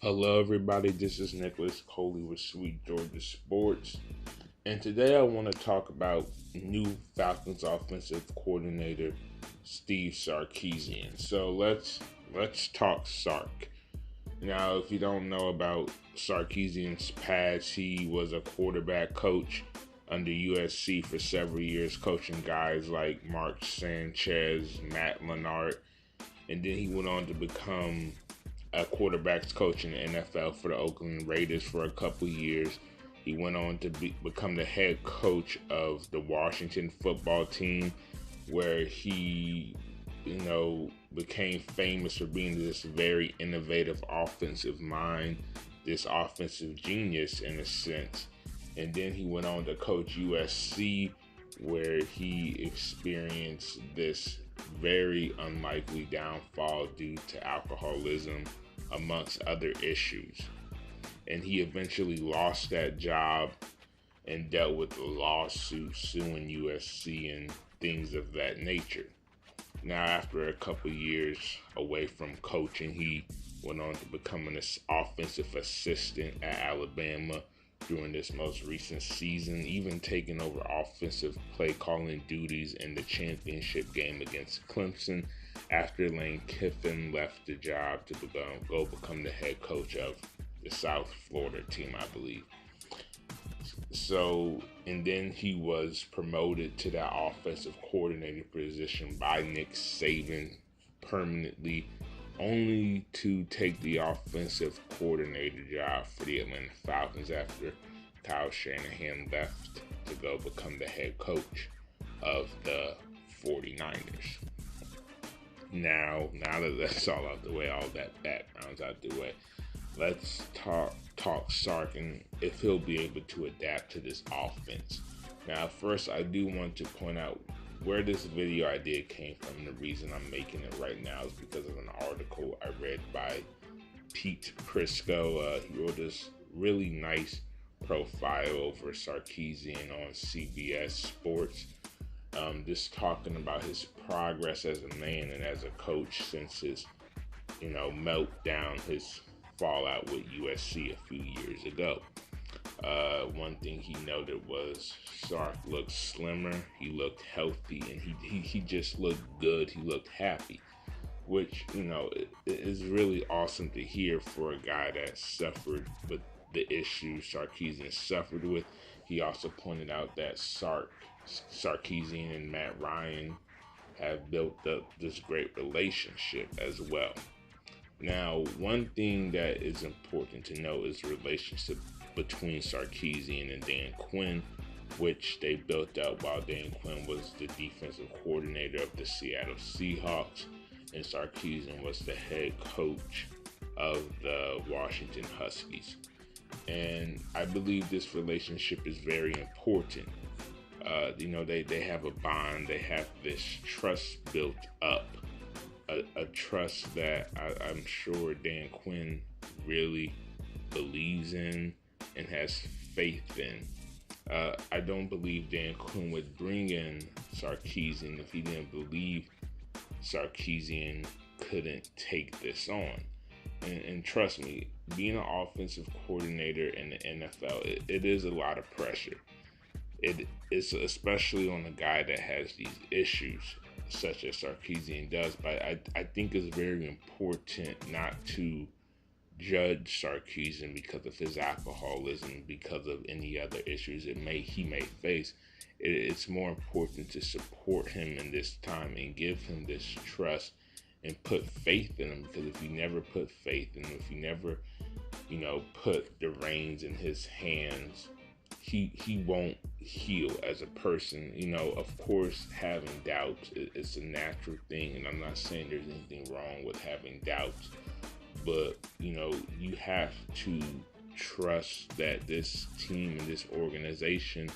Hello, everybody. This is Nicholas Coley with Sweet Georgia Sports, and today I want to talk about new Falcons offensive coordinator Steve Sarkisian. So let's talk Sark. Now, if you don't know about Sarkisian's past, he was a quarterback coach under USC for several years, coaching guys like Mark Sanchez, Matt Lennart, and then he went on to become a quarterbacks coach in the NFL for the Oakland Raiders for a couple years. He went on to become the head coach of the Washington football team, where he, became famous for being this very innovative offensive mind, this offensive genius in a sense. And then he went on to coach USC, where he experienced this very unlikely downfall due to alcoholism, amongst other issues. And he eventually lost that job and dealt with a lawsuit suing USC and things of that nature. Now, after a couple years away from coaching, he went on to become an offensive assistant at Alabama during this most recent season, even taking over offensive play calling duties in the championship game against Clemson after Lane Kiffin left the job to go become the head coach of the South Florida team, I believe. So, and then he was promoted to that offensive coordinator position by Nick Saban permanently, only to take the offensive coordinator job for the Atlanta Falcons after Kyle Shanahan left to go become the head coach of the 49ers. Now that that's all out the way, all that background's out the way, let's talk Sark and if he'll be able to adapt to this offense. Now, first, I do want to point out where this video idea came from. The reason I'm making it right now is because of an article I read by Pete Prisco. He wrote this really nice profile over Sarkisian on CBS Sports, just talking about his progress as a man and as a coach since his, meltdown, his fallout with USC a few years ago. One thing he noted was Sark looked slimmer, he looked healthy, and he just looked good. He looked happy, which it is really awesome to hear for a guy that suffered with the issues Sarkisian suffered with. He also pointed out that Sarkisian and Matt Ryan have built up this great relationship as well. Now, one thing that is important to know is the relationship between Sarkisian and Dan Quinn, which they built up while Dan Quinn was the defensive coordinator of the Seattle Seahawks and Sarkisian was the head coach of the Washington Huskies. And I believe this relationship is very important. They have a bond, they have this trust built up, a trust that I'm sure Dan Quinn really believes in and has faith in. I don't believe Dan Quinn would bring in Sarkisian if he didn't believe Sarkisian couldn't take this on. And trust me, being an offensive coordinator in the NFL, it is a lot of pressure. It's especially on a guy that has these issues, such as Sarkisian does. But I think it's very important not to judge Sarkisian because of his alcoholism, because of any other issues he may face. It's more important to support him in this time and give him this trust and put faith in him, because if you never put faith in him, if you never, put the reins in his hands, he won't heal as a person. Of course, having doubts it's a natural thing, and I'm not saying there's anything wrong with having doubts, but you have to trust that this team and this organization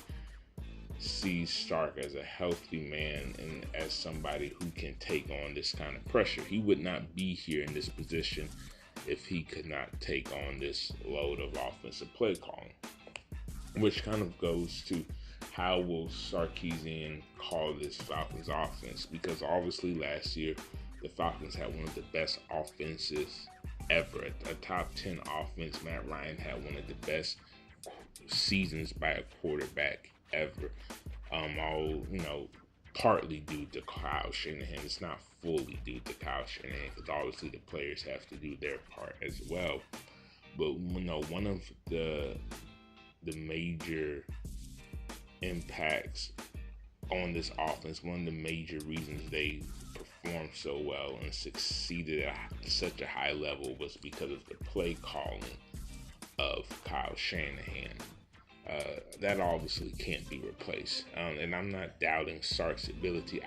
sees Sark as a healthy man and as somebody who can take on this kind of pressure. He would not be here in this position if he could not take on this load of offensive play calling, which kind of goes to how will Sarkisian call this Falcons offense, because obviously last year the Falcons had one of the best offenses ever. A top 10 offense. Matt Ryan had one of the best seasons by a quarterback ever. Partly due to Kyle Shanahan. It's not fully due to Kyle Shanahan because obviously the players have to do their part as well. But one of the major impacts on this offense, one of the major reasons they performed so well and succeeded at such a high level was because of the play calling of Kyle Shanahan. That obviously can't be replaced. And I'm not doubting Sark's ability.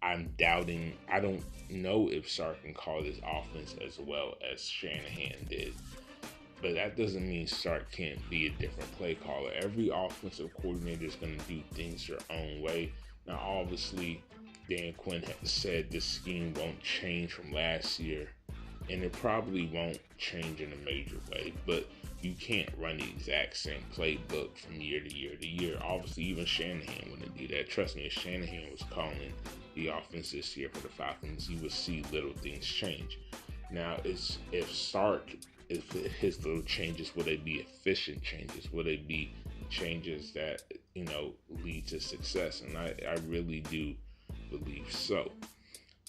I'm doubting. I don't know if Sark can call this offense as well as Shanahan did. But that doesn't mean Sark can't be a different play caller. Every offensive coordinator is going to do things their own way. Now, obviously, Dan Quinn has said this scheme won't change from last year, and it probably won't change in a major way. But you can't run the exact same playbook from year to year to year. Obviously, even Shanahan wouldn't do that. Trust me, if Shanahan was calling the offense this year for the Falcons, you would see little things change. Now, if his little changes, will they be efficient changes? Will they be changes that, lead to success? And I really do believe so.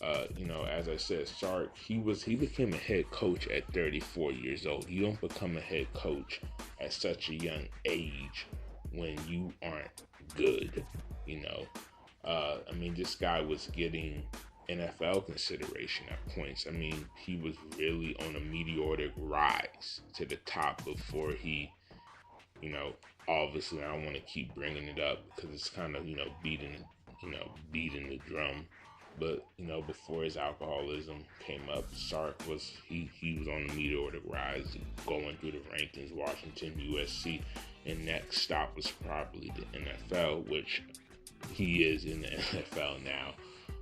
As I said, Sark, he became a head coach at 34 years old. You don't become a head coach at such a young age when you aren't good, this guy was getting NFL consideration at points. He was really on a meteoric rise to the top before he, obviously I don't want to keep bringing it up because it's kind of, beating the drum. But, before his alcoholism came up, Sark was, he was on a meteoric rise, going through the rankings, Washington, USC, and next stop was probably the NFL, which he is in the NFL now,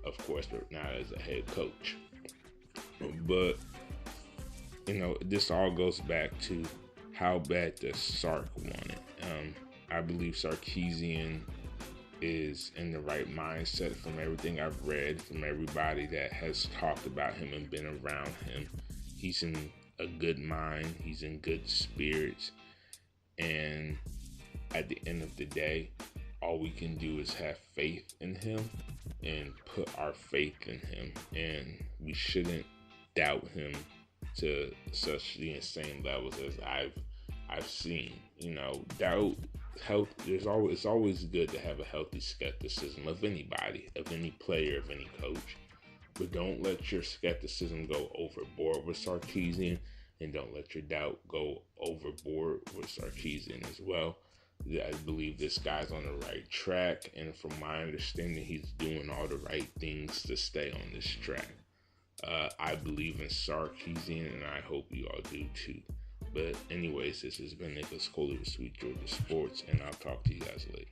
of course, but not as a head coach. But, this all goes back to how bad does Sark want it. I believe Sarkisian is in the right mindset from everything I've read, from everybody that has talked about him and been around him. He's in a good mind. He's in good spirits. And at the end of the day, all we can do is have faith in him and put our faith in him. And we shouldn't doubt him to such the insane levels as I've seen. Doubt health. It's always good to have a healthy skepticism of anybody, of any player, of any coach. But don't let your skepticism go overboard with Sarkisian, and don't let your doubt go overboard with Sarkisian as well. I believe this guy's on the right track, and from my understanding, he's doing all the right things to stay on this track. I believe in Sarkisian, and I hope you all do too. But anyways, this has been Nicholas Coley with Sweet Georgia Sports, and I'll talk to you guys later.